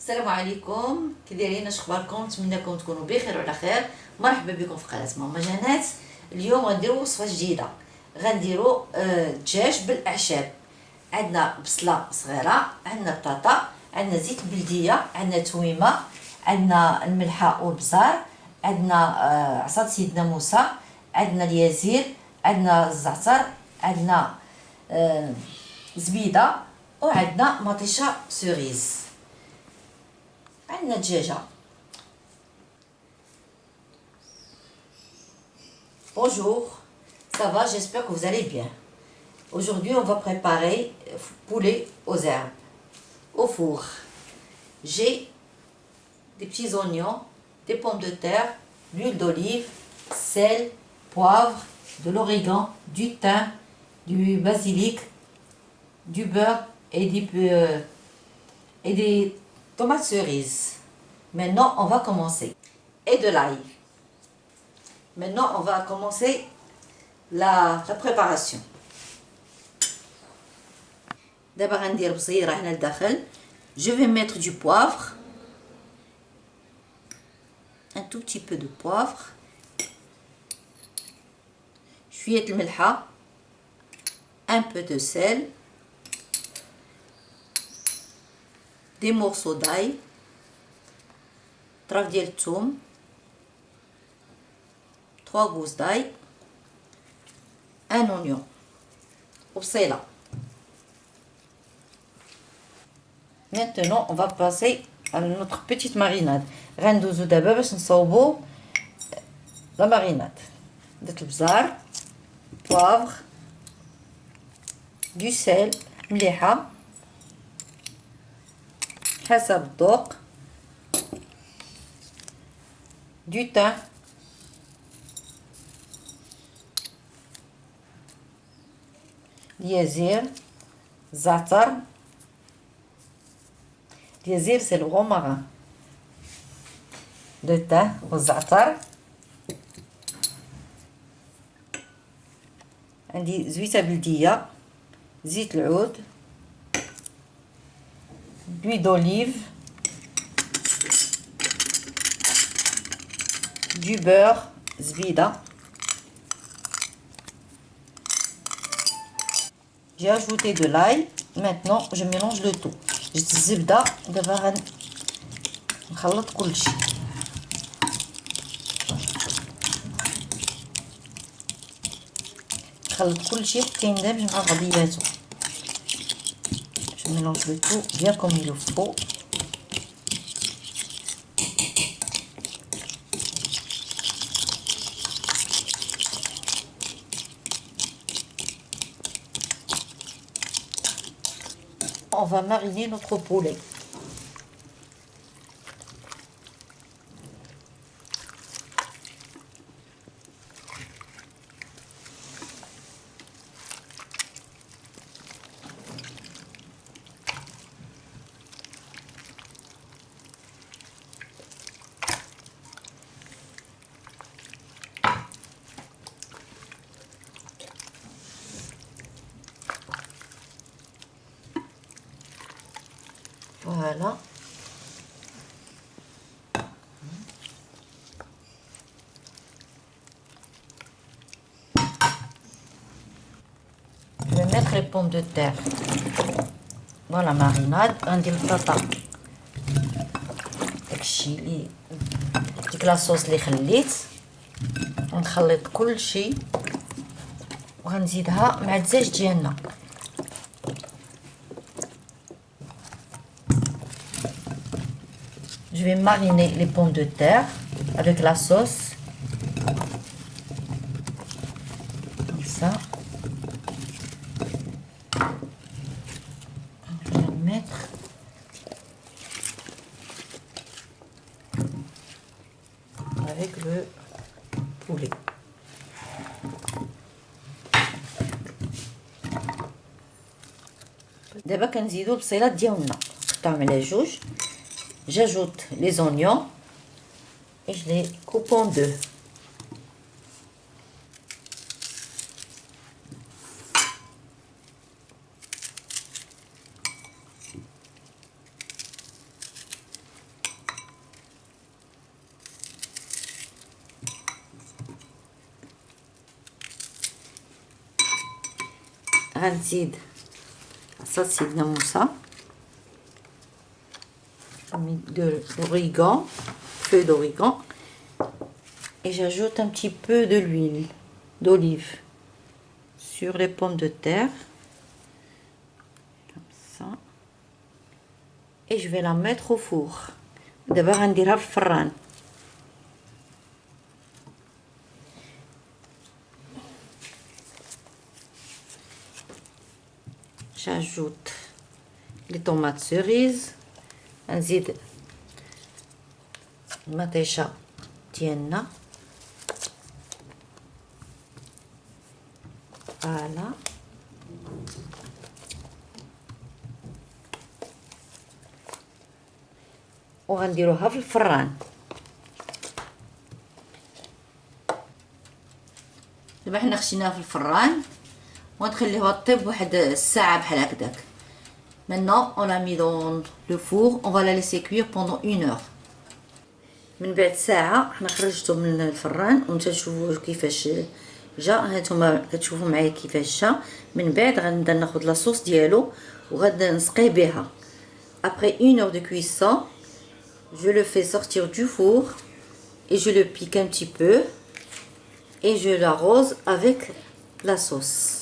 السلام عليكم، كي دايرين؟ اش اخباركم؟ نتمنىكم تكونوا بخير وعلى خير. مرحبا بكم في قناه ماما جنات. اليوم غنديروا وصفه جديده، غنديروا دجاج بالاعشاب. عندنا بصله صغيره، عندنا بطاطا، عندنا زيت بلديه، عندنا تويمه، عندنا الملحه والبزار، عندنا عصا سيدنا موسى، عندنا اليازير، عندنا الزعتر، عندنا زبيده، وعندنا مطيشه سوريز. عندنا دجاجه. Bonjour, ça va, j'espère que vous allez bien. Aujourd'hui, on va préparer poulet aux herbes au four. J'ai des petits oignons, des pommes de terre, l'huile d'olive, sel, poivre, de l'origan, du thym, du basilic, du beurre et des tomates cerises. Maintenant, on va commencer. Et de l'ail. Maintenant, on va commencer la préparation. D'abord, je vais mettre du poivre, un tout petit peu de poivre, شوية الملحة, un peu de sel, des morceaux d'ail, طرف ديال الثوم, 3 gousses d'ail, un oignon وبصيلة. Maintenant, on va passer à notre petite marinade. غندوزو دابا باش نصاوبو لا ماريناد. درت البزار, poivre, du sel, مليحة حسب الذوق, du thym, اليازير, الزعتر. اليازير c'est le romarin, le thym والزعتر. عندي زويته بلديه, زيت العود, l'huile d'olive, du beurre, زبيده. J'ai ajouté de l'ail. Maintenant, je mélange le tout. جبت الزبده, دابا غنخلط كلشي. نخلط كلشي حتى يندمج مع بعضياتو. Je mélange le tout bien comme il le faut. On va mariner notre poulet. Voilà. Je vais mettre les pommes de terre dans la marinade. غندير البطاطا, داكشي اللي ديك لاصوص اللي خليت. ونخلط كلشي وغنزيدها مع الدجاج ديالنا. Je vais mariner les pommes de terre avec la sauce. Comme ça. Je vais le mettre. Avec le poulet. دابا كنزيدو البصيلات ديالنا, نقطعهم على جوج. J'ajoute les oignons et je les coupe en deux. غنزيد عصا ناموسه de l'origan, feuille d'origan, et j'ajoute un petit peu de l'huile d'olive sur les pommes de terre, comme ça, et je vais la mettre au four. D'abord غنديرها في الفران. J'ajoute les tomates cerises, نزيد المطيشه ديالنا، فوالا، وغنديروها في الفران. دابا حنا خشيناها في الفران ونخليوها طيب واحد الساعه بحال هكداك. Maintenant, on l'a mis dans le four, on va la laisser cuire pendant 1 heure. من بعد ساعة حنا خرجته من الفران وتشوفوا كيفاش جا. هانتوما كتشوفوا معايا كيفاش جا. من بعد غنبدا ناخذ لاصوص ديالو وغادا نسقيه بها. Après 1 heure de cuisson, je le fais sortir du four et je le pique un petit peu et je l'arrose avec la sauce.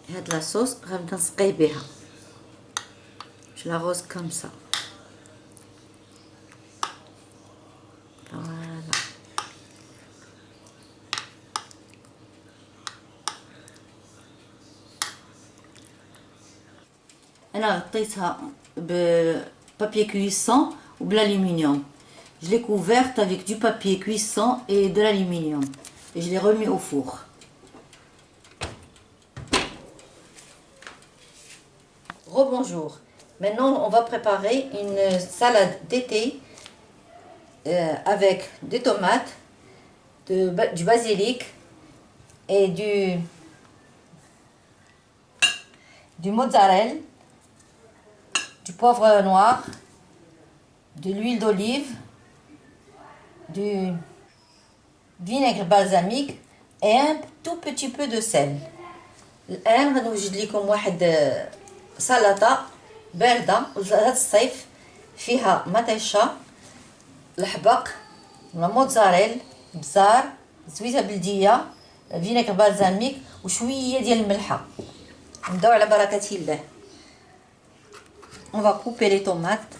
هاد لاصوص غنبدا نسقيه بها. Je l'arrose comme ça. Voilà. أنا غطيتها ببابي كويسون وبالالومنيوم. Je l'ai couverte avec du papier cuisson et de l'aluminium. Et je l'ai remis au four. Rebonjour. Maintenant, on va préparer une salade d'été avec des tomates, du basilic et du mozzarella, du poivre noir, de l'huile d'olive, du vinaigre balsamique et un tout petit peu de sel. الآن غنوجد لكم واحد سلطة باردة هاد الصيف فيها مطيشة، الحبق، موتزاريلا، بزار، زويته بلدية، فينيغر بالزاميك وشوية ديال الملحة. نبداو على بركة الله. On va couper les tomates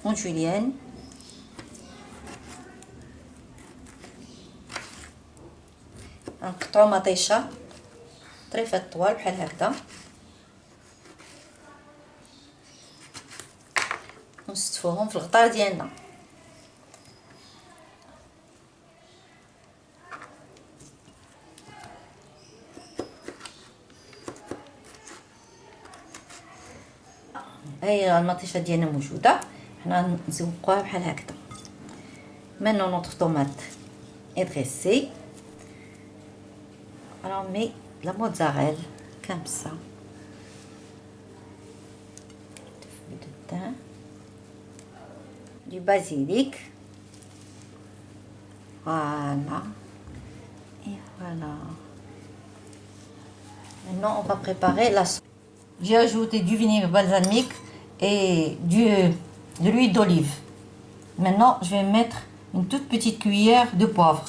en julienne. نقطعو مطيشة طريفات طوال بحال هكذا ونستفوهم في الغطاء ديالنا. هاي المطيشه ديالنا موجوده، حنا نزوقوها بحال هكذا. Maintenant notre tomate est dressée. Alors on met la mozzarella comme ça, de thym, du basilic, voilà, et voilà. Maintenant on va préparer la sauce. J'ai ajouté du vinaigre balsamique et de l'huile d'olive. Maintenant je vais mettre une toute petite cuillère de poivre.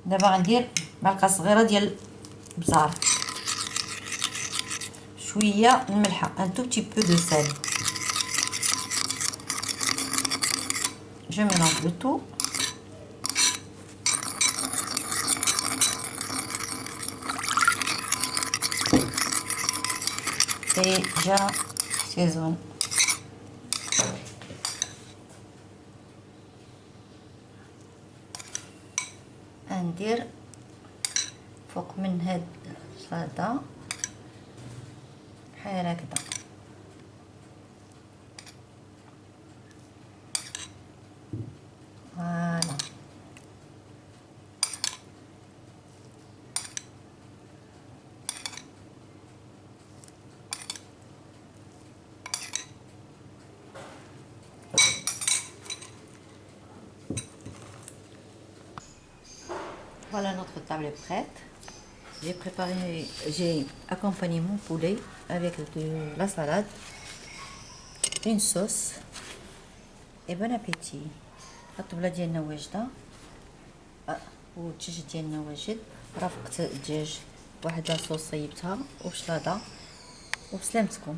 دابا غندير معلقه صغيره ديال البزار، شويه الملحه، un tout petit peu de sel. Je mélange le tout. Et j'assaisonne. ندير فوق من هاد السلطة بحال هكذا. فوالا. Voilà, notre table est prête. J'ai accompagné mon poulet avec de la salade, une sauce et bon appétit. الطبلة ديالنا واجدة والدجاج ديالنا واجد. رافقت الدجاج واحد لاصوص صيبتها وبشلاضة وبسلامتكم.